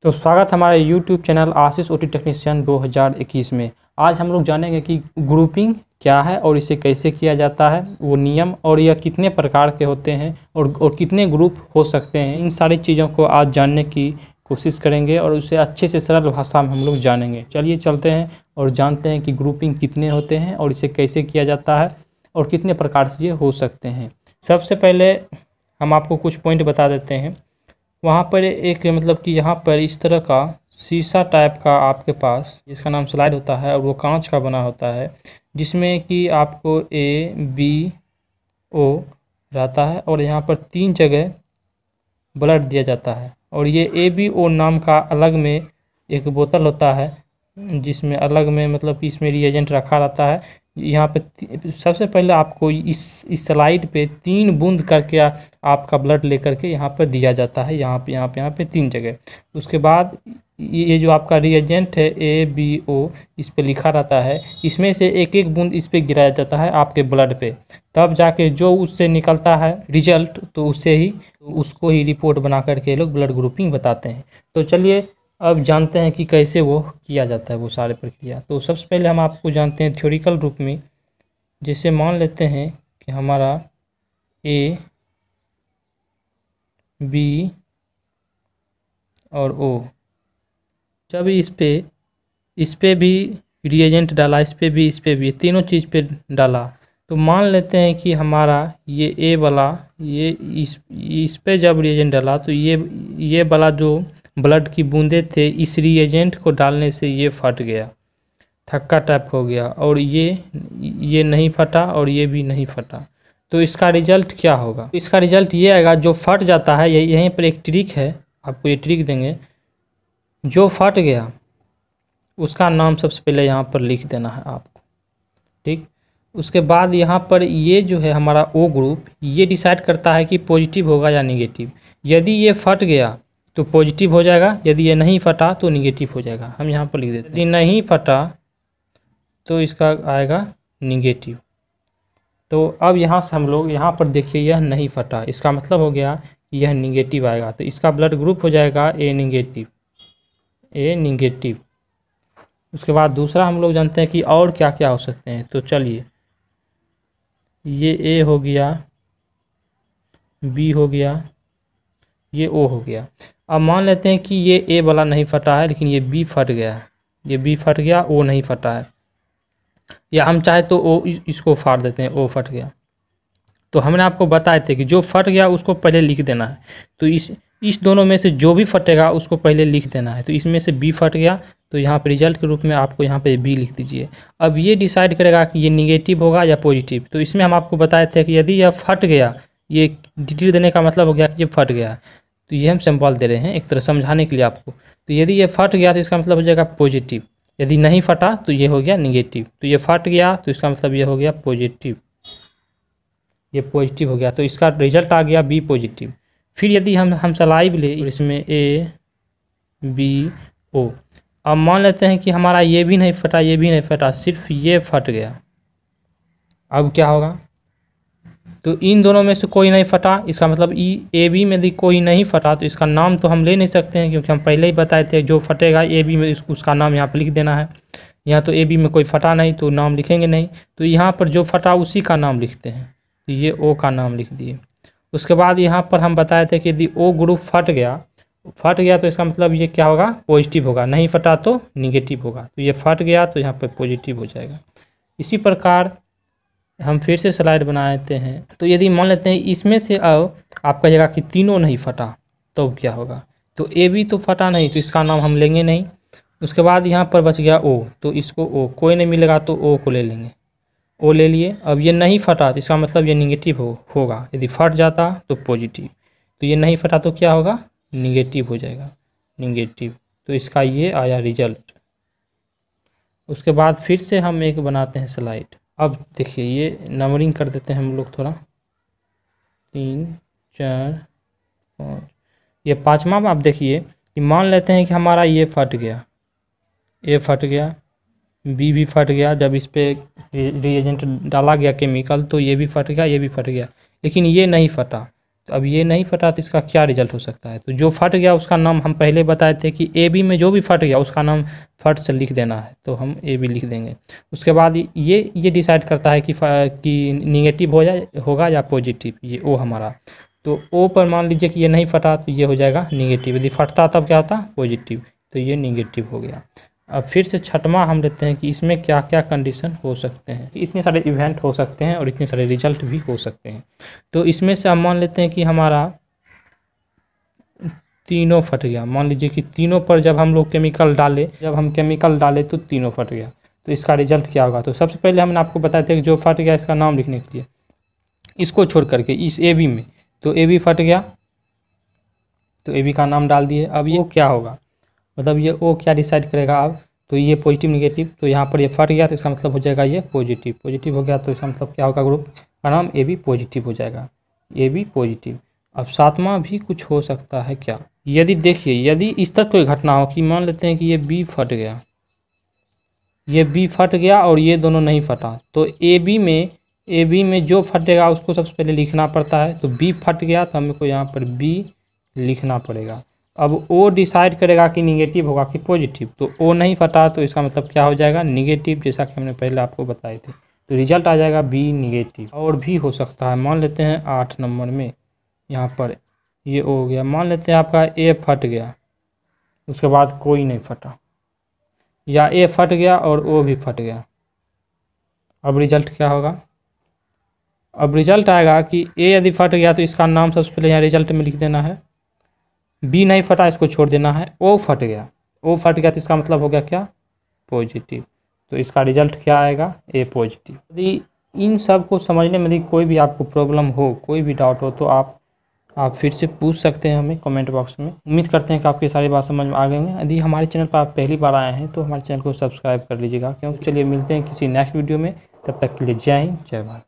तो स्वागत हमारे YouTube चैनल आशीष ओटी टेक्नीशियन 2021 में। आज हम लोग जानेंगे कि ग्रुपिंग क्या है और इसे कैसे किया जाता है, वो नियम और यह कितने प्रकार के होते हैं और कितने ग्रुप हो सकते हैं। इन सारी चीज़ों को आज जानने की कोशिश करेंगे और उसे अच्छे से सरल भाषा में हम लोग जानेंगे। चलिए चलते हैं और जानते हैं कि ग्रुपिंग कितने होते हैं और इसे कैसे किया जाता है और कितने प्रकार से ये हो सकते हैं। सबसे पहले हम आपको कुछ पॉइंट बता देते हैं। वहाँ पर एक मतलब कि यहाँ पर इस तरह का शीशा टाइप का आपके पास, जिसका नाम स्लाइड होता है और वो कांच का बना होता है, जिसमें कि आपको A, B, O रहता है और यहाँ पर 3 जगह ब्लड दिया जाता है। और ये ABO नाम का अलग में एक बोतल होता है, जिसमें अलग में मतलब कि इसमें रिएजेंट रखा रहता है। यहाँ पे सबसे पहले आपको इस स्लाइड पे 3 बूंद करके आपका ब्लड लेकर के यहाँ पर दिया जाता है, यहाँ पे 3 जगह। उसके बाद ये जो आपका रिएजेंट है ABO, इस पे लिखा रहता है, इसमें से एक एक बूंद इस पे गिराया जाता है आपके ब्लड पे। तब जाके जो उससे निकलता है रिजल्ट, तो उसको ही रिपोर्ट बना करके लोग ब्लड ग्रुपिंग बताते हैं। तो चलिए अब जानते हैं कि कैसे वो किया जाता है, वो सारे प्रक्रिया। तो सबसे पहले हम आपको जानते हैं थ्योरिकल रूप में। जैसे मान लेते हैं कि हमारा A, B और O, जब इस पे भी रिएजेंट डाला, इस पे भी तीनों चीज़ पे डाला, तो मान लेते हैं कि हमारा ये A वाला, ये इस पे जब रिएजेंट डाला तो ये वाला जो ब्लड की बूंदे थे, इस रिएजेंट को डालने से ये फट गया, थक्का टाइप हो गया, और ये नहीं फटा और ये भी नहीं फटा। तो इसका रिजल्ट क्या होगा? इसका रिजल्ट ये आएगा, जो फट जाता है, यहीं पर एक ट्रिक है, आपको ये ट्रिक देंगे। जो फट गया उसका नाम सबसे पहले यहाँ पर लिख देना है आपको, ठीक। उसके बाद यहाँ पर ये जो है हमारा O ग्रुप, ये डिसाइड करता है कि पॉजिटिव होगा या निगेटिव। यदि ये फट गया तो पॉजिटिव हो जाएगा, यदि ये नहीं फटा तो निगेटिव हो जाएगा। हम यहाँ पर लिख देते हैं, यदि नहीं फटा तो इसका आएगा निगेटिव। तो अब यहाँ से हम लोग यहाँ पर देखिए, यह नहीं फटा, इसका मतलब हो गया यह निगेटिव आएगा, तो इसका ब्लड ग्रुप हो जाएगा A निगेटिव। उसके बाद दूसरा हम लोग जानते हैं कि और क्या क्या हो सकते हैं। तो चलिए, ये A हो गया, B हो गया, ये O हो गया। अब मान लेते हैं कि ये A वाला नहीं फटा है, लेकिन ये B फट गया है, ये B फट गया, O नहीं फटा है। या हम चाहे तो इसको फाड़ देते हैं, O फट गया। तो हमने आपको बताए थे कि जो फट गया उसको पहले लिख देना है। तो इस दोनों में से जो भी फटेगा उसको पहले लिख देना है। तो इसमें से B फट गया, तो यहाँ पे रिजल्ट के रूप में आपको यहाँ पे B लिख दीजिए। अब ये डिसाइड करेगा कि ये निगेटिव होगा या पॉजिटिव। तो इसमें हम आपको बताए थे कि यदि यह फट गया, ये डिटेल देने का मतलब हो गया कि ये फट गया, तो ये हम सिंपल दे रहे हैं एक तरह समझाने के लिए आपको। तो यदि ये फट गया तो इसका मतलब हो जाएगा पॉजिटिव, यदि नहीं फटा तो ये हो गया निगेटिव। तो ये फट गया तो इसका मतलब ये हो गया पॉजिटिव, ये पॉजिटिव हो गया, तो इसका रिजल्ट आ गया B पॉजिटिव। फिर यदि हम सलाइव ले, इसमें ABO, अब मान लेते हैं कि हमारा ये भी नहीं फटा, ये भी नहीं फटा, सिर्फ ये फट गया। अब क्या होगा? तो इन दोनों में से कोई नहीं फटा, इसका मतलब AB में यदि कोई नहीं फटा तो इसका नाम तो हम ले नहीं सकते हैं, क्योंकि हम पहले ही बताए थे जो फटेगा AB में उसका नाम यहाँ पर लिख देना है। यहाँ तो AB में कोई फटा नहीं तो नाम लिखेंगे नहीं, तो यहाँ पर जो फटा उसी का नाम लिखते हैं। तो ये O का नाम लिख दिए। उसके बाद यहाँ पर हम बताए थे कि यदि O ग्रुप फट गया तो इसका मतलब ये क्या होगा? पॉजिटिव होगा, नहीं फटा तो निगेटिव होगा। तो ये फट गया तो यहाँ पर पॉजिटिव हो जाएगा। इसी प्रकार हम फिर से स्लाइड बना लेते हैं। तो यदि मान लेते हैं इसमें से अब आपका जगह कि तीनों नहीं फटा, तो क्या होगा? तो AB तो फटा नहीं, तो इसका नाम हम लेंगे नहीं। उसके बाद यहाँ पर बच गया O, तो इसको O, कोई नहीं मिलेगा तो O को ले लेंगे, O ले लिए। अब ये नहीं फटा तो इसका मतलब ये निगेटिव होगा, यदि फट जाता तो पॉजिटिव, तो ये नहीं फटा तो क्या होगा? निगेटिव हो जाएगा, निगेटिव। तो इसका ये आया रिजल्ट। उसके बाद फिर से हम एक बनाते हैं स्लाइड। अब देखिए, ये नंबरिंग कर देते हैं हम लोग थोड़ा, 3 4 5, ये 5वां। आप देखिए कि मान लेते हैं कि हमारा ये फट गया, A फट गया, B भी फट गया, जब इस पर रिएजेंट डाला गया केमिकल, तो ये भी फट गया, ये भी फट गया, लेकिन ये नहीं फटा। तो अब ये नहीं फटा तो इसका क्या रिजल्ट हो सकता है। तो जो फट गया उसका नाम हम पहले बताए थे कि ए बी में जो भी फट गया उसका नाम फट से लिख देना है, तो हम ए बी लिख देंगे। उसके बाद ये डिसाइड करता है कि निगेटिव होगा या पॉजिटिव, ये ओ हमारा। तो ओ पर मान लीजिए कि ये नहीं फटा तो ये हो जाएगा निगेटिव, यदि फटता तब क्या होता पॉजिटिव, तो ये निगेटिव हो गया। अब फिर से छठवां हम लेते हैं कि इसमें क्या क्या कंडीशन हो सकते हैं। इतने सारे इवेंट हो सकते हैं और इतने सारे रिजल्ट भी हो सकते हैं। तो इसमें से हम मान लेते हैं कि हमारा तीनों फट गया। मान लीजिए कि तीनों पर जब हम लोग केमिकल डाले तो तीनों फट गया, तो इसका रिजल्ट क्या होगा। तो सबसे पहले हमने आपको बताया था कि जो फट गया इसका नाम लिखने के लिए, इसको छोड़ करके इस ए बी में, तो ए बी फट गया तो ए बी का नाम डाल दिए। अब ये क्या होगा, मतलब ये ओ क्या डिसाइड करेगा अब, तो ये पॉजिटिव निगेटिव, तो यहाँ पर ये फट गया तो इसका मतलब हो जाएगा ये पॉजिटिव हो गया, तो इसका मतलब क्या होगा, ग्रुप का नाम ए बी पॉजिटिव हो जाएगा, ए बी पॉजिटिव। अब सातवां भी कुछ हो सकता है क्या, यदि देखिए यदि इस तक कोई घटना हो कि मान लेते हैं कि ये बी फट गया, ये बी फट गया और ये दोनों नहीं फटा, तो ए बी में जो फटेगा उसको सबसे पहले लिखना पड़ता है। तो बी फट गया तो हमको यहाँ पर बी लिखना पड़ेगा। अब ओ डिसाइड करेगा कि निगेटिव होगा कि पॉजिटिव, तो ओ नहीं फटा तो इसका मतलब क्या हो जाएगा निगेटिव, जैसा कि हमने पहले आपको बताए थे। तो रिजल्ट आ जाएगा बी निगेटिव। और भी हो सकता है, मान लेते हैं 8 नंबर में यहाँ पर ये हो गया, मान लेते हैं आपका ए फट गया उसके बाद कोई नहीं फटा, या ए फट गया और ओ भी फट गया। अब रिजल्ट क्या होगा, अब रिजल्ट आएगा कि ए यदि फट गया तो इसका नाम सबसे पहले यहाँ रिजल्ट में लिख देना है, बी नहीं फटा इसको छोड़ देना है, ओ फट गया तो इसका मतलब हो गया क्या पॉजिटिव, तो इसका रिजल्ट क्या आएगा ए पॉजिटिव। यदि इन सब को समझने में यदि कोई भी आपको प्रॉब्लम हो, कोई भी डाउट हो, तो आप फिर से पूछ सकते हैं हमें कमेंट बॉक्स में। उम्मीद करते हैं कि आपकी सारी बात समझ में आ गई हैं। यदि हमारे चैनल पर आप पहली बार आए हैं तो हमारे चैनल को सब्सक्राइब कर लीजिएगा, क्योंकि चलिए मिलते हैं किसी नेक्स्ट वीडियो में, तब तक के लिए जय हिंद जय भारत।